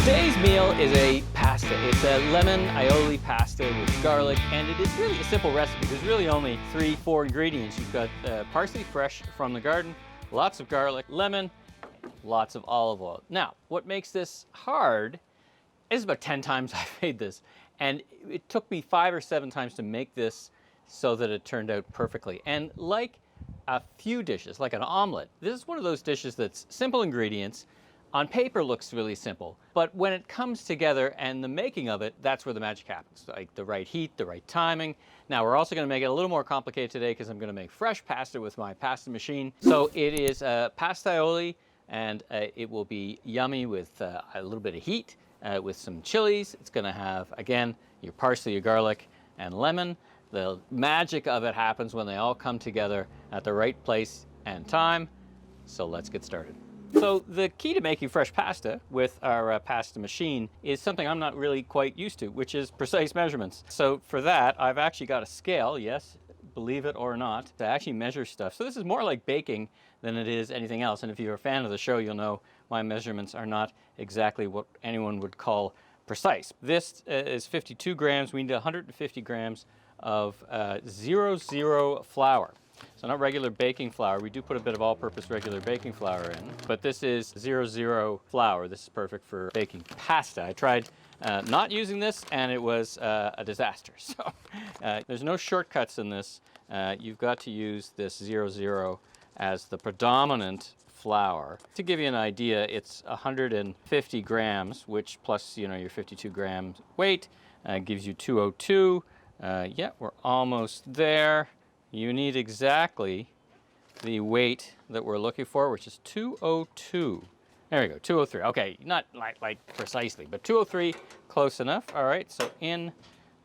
Today's meal is a pasta. It's a lemon aioli pasta with garlic, and it is really a simple recipe. There's really only 3-4 ingredients. You've got parsley fresh from the garden, lots of garlic, lemon, lots of olive oil. Now, what makes this hard is about 10 times I've made this, and it took me 5 or 7 times to make this so that it turned out perfectly. And like a few dishes, like an omelet, this is one of those dishes that's simple ingredients, on paper looks really simple, but when it comes together and the making of it, that's where the magic happens. Like the right heat, the right timing. Now we're also going to make it a little more complicated today because I'm going to make fresh pasta with my pasta machine. So it is pasta aioli, and it will be yummy with a little bit of heat, with some chilies. It's going to have, again, your parsley, your garlic, and lemon. The magic of it happens when they all come together at the right place and time. So let's get started. So the key to making fresh pasta with our pasta machine is something I'm not really quite used to, which is precise measurements. So for that, I've actually got a scale, yes, believe it or not, to actually measure stuff. So this is more like baking than it is anything else. And if you're a fan of the show, you'll know my measurements are not exactly what anyone would call precise. This is 52 grams. We need 150 grams of 00 flour. So not regular baking flour. We do put a bit of all-purpose regular baking flour in, but this is 00 flour. This is perfect for baking pasta. I tried not using this, and it was a disaster. So there's no shortcuts in this. You've got to use this 00 as the predominant flour. To give you an idea, it's 150 grams, which plus your 52 grams weight gives you 202. Yeah, we're almost there. You need exactly the weight that we're looking for, which is 202. There we go, 203. Okay, not like precisely, but 203, close enough. All right, so in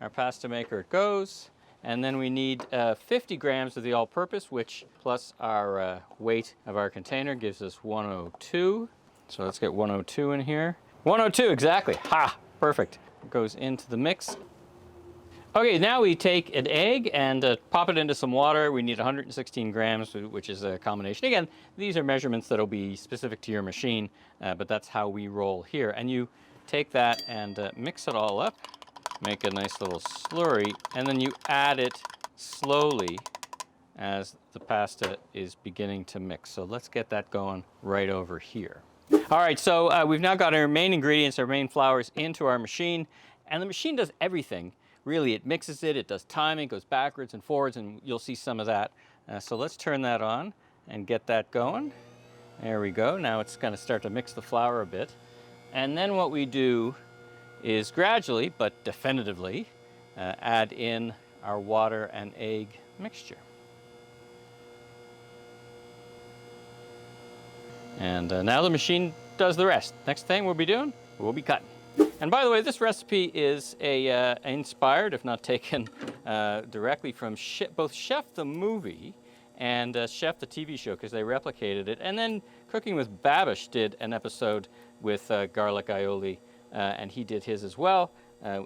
our pasta maker it goes. And then we need 50 grams of the all-purpose, which plus our weight of our container gives us 102. So let's get 102 in here. 102, exactly. Ha, perfect. It goes into the mix. Okay, now we take an egg and pop it into some water. We need 116 grams, which is a combination. Again, these are measurements that'll be specific to your machine, but that's how we roll here. And you take that and mix it all up, make a nice little slurry, and then you add it slowly as the pasta is beginning to mix. So let's get that going right over here. All right, so we've now got our main ingredients, our main flours into our machine, and the machine does everything. Really, it mixes it, it does timing, goes backwards and forwards, and you'll see some of that. So let's turn that on and get that going. There we go. Now it's going to start to mix the flour a bit. And then what we do is gradually, but definitively, add in our water and egg mixture. And now the machine does the rest. Next thing we'll be doing, we'll be cutting. And by the way, this recipe is inspired, if not taken directly from both Chef the movie and Chef the TV show, because they replicated it. And then Cooking with Babish did an episode with garlic aioli, and he did his as well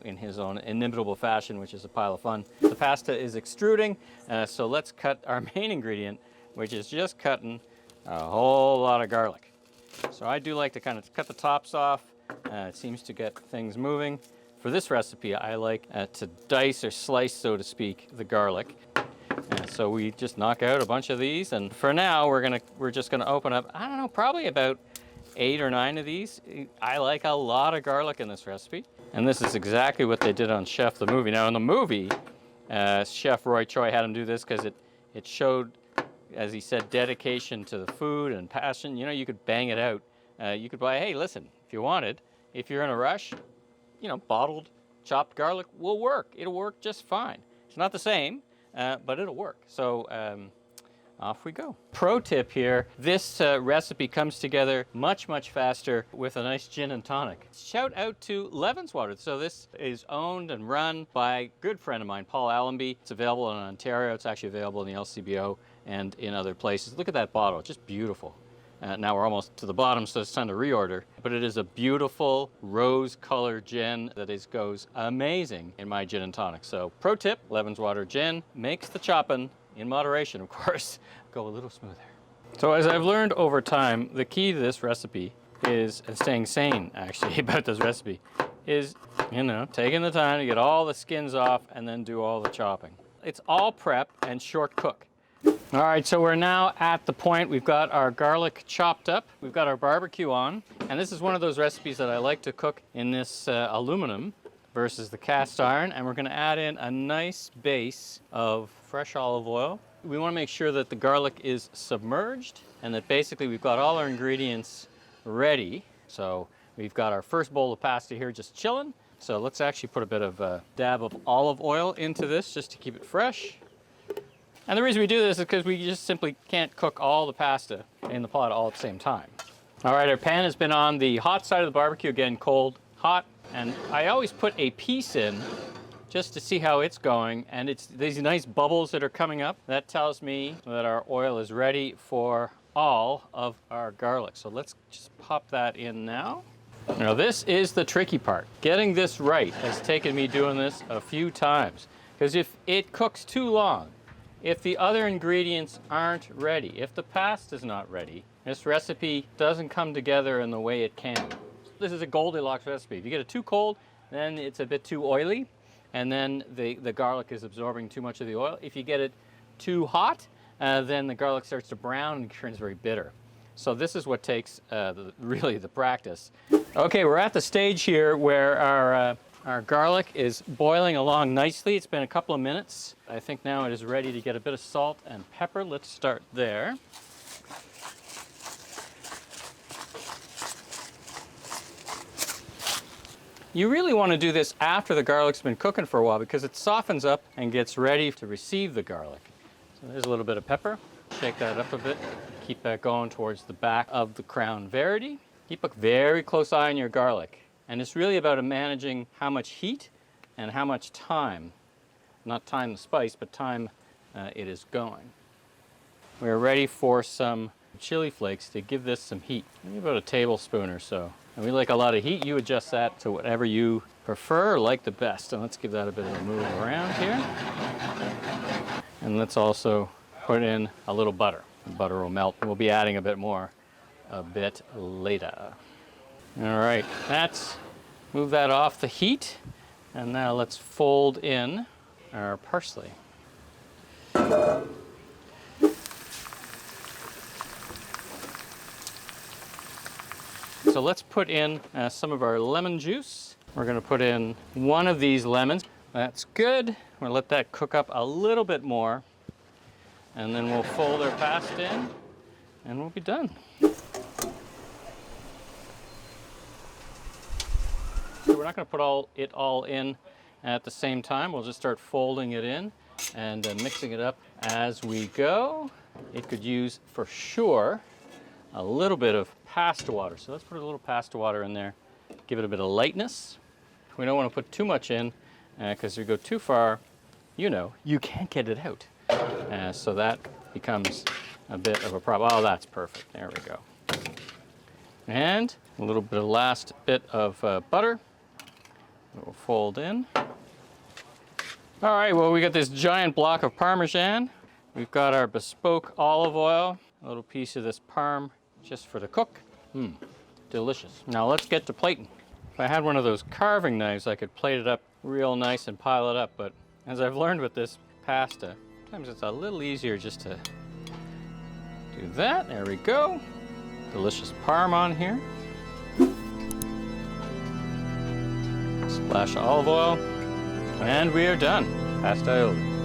in his own inimitable fashion, which is a pile of fun. The pasta is extruding, so let's cut our main ingredient, which is just cutting a whole lot of garlic. So I do like to kind of cut the tops off. It seems to get things moving. For this recipe, I like to dice or slice, so to speak, the garlic. So we just knock out a bunch of these, and for now, we're just gonna open up, I don't know, probably about 8 or 9 of these. I like a lot of garlic in this recipe, and this is exactly what they did on Chef the movie. Now in the movie, Chef Roy Choi had him do this because it showed, as he said, dedication to the food and passion. You could bang it out. You could buy, hey, listen, if you wanted, if you're in a rush, bottled chopped garlic will work. It'll work just fine. It's not the same, but it'll work. So off we go. Pro tip here, this recipe comes together much, much faster with a nice gin and tonic. Shout out to Levenswater. So this is owned and run by a good friend of mine, Paul Allenby. It's available in Ontario. It's actually available in the LCBO and in other places. Look at that bottle, just beautiful. Now we're almost to the bottom, so it's time to reorder. But it is a beautiful rose-colored gin that goes amazing in my gin and tonic. So pro tip, Levenswater gin makes the chopping, in moderation of course, go a little smoother. So as I've learned over time, the key to this recipe is staying sane, actually, about this recipe, is, you know, taking the time to get all the skins off and then do all the chopping. It's all prep and short cook. All right, so we're now at the point we've got our garlic chopped up, we've got our barbecue on, and this is one of those recipes that I like to cook in this aluminum versus the cast iron, and we're going to add in a nice base of fresh olive oil. We want to make sure that the garlic is submerged and that basically we've got all our ingredients ready. So we've got our first bowl of pasta here just chilling. So let's actually put a bit of a dab of olive oil into this just to keep it fresh. And the reason we do this is because we just simply can't cook all the pasta in the pot all at the same time. All right, our pan has been on the hot side of the barbecue, again, cold, hot. And I always put a piece in just to see how it's going. And it's these nice bubbles that are coming up. That tells me that our oil is ready for all of our garlic. So let's just pop that in now. Now this is the tricky part. Getting this right has taken me doing this a few times. Because if it cooks too long, if the other ingredients aren't ready, if the pasta's not ready, this recipe doesn't come together in the way it can. This is a Goldilocks recipe. If you get it too cold, then it's a bit too oily, and then the garlic is absorbing too much of the oil. If you get it too hot, then the garlic starts to brown and turns very bitter. So this is what takes really the practice. Okay, we're at the stage here where our garlic is boiling along nicely. It's been a couple of minutes. I think now it is ready to get a bit of salt and pepper. Let's start there. You really want to do this after the garlic's been cooking for a while because it softens up and gets ready to receive the garlic. So there's a little bit of pepper. Shake that up a bit. Keep that going towards the back of the Crown Verity. Keep a very close eye on your garlic. And it's really about managing how much heat and how much time, not time the spice, but time it is going. We're ready for some chili flakes to give this some heat. Maybe about a tablespoon or so. And we like a lot of heat. You adjust that to whatever you prefer or like the best. And let's give that a bit of a move around here. And let's also put in a little butter. The butter will melt. We'll be adding a bit more a bit later. All right, move that off the heat. And now let's fold in our parsley. So let's put in some of our lemon juice. We're going to put in one of these lemons. That's good. We'll let that cook up a little bit more. And then we'll fold our pasta in and we'll be done. So we're not going to put it all in at the same time. We'll just start folding it in and mixing it up as we go. It could use, for sure, a little bit of pasta water. So let's put a little pasta water in there, give it a bit of lightness. We don't want to put too much in because if you go too far, you know, you can't get it out. So that becomes a bit of a problem. Oh, that's perfect. There we go. And a little bit of last bit of butter. We'll fold in. All right, well, we got this giant block of Parmesan. We've got our bespoke olive oil, a little piece of this parm just for the cook. Delicious. Now let's get to plating. If I had one of those carving knives, I could plate it up real nice and pile it up, but as I've learned with this pasta, sometimes it's a little easier just to do that. There we go. Delicious parm on here. Splash of olive oil, and we are done. Pasta aioli.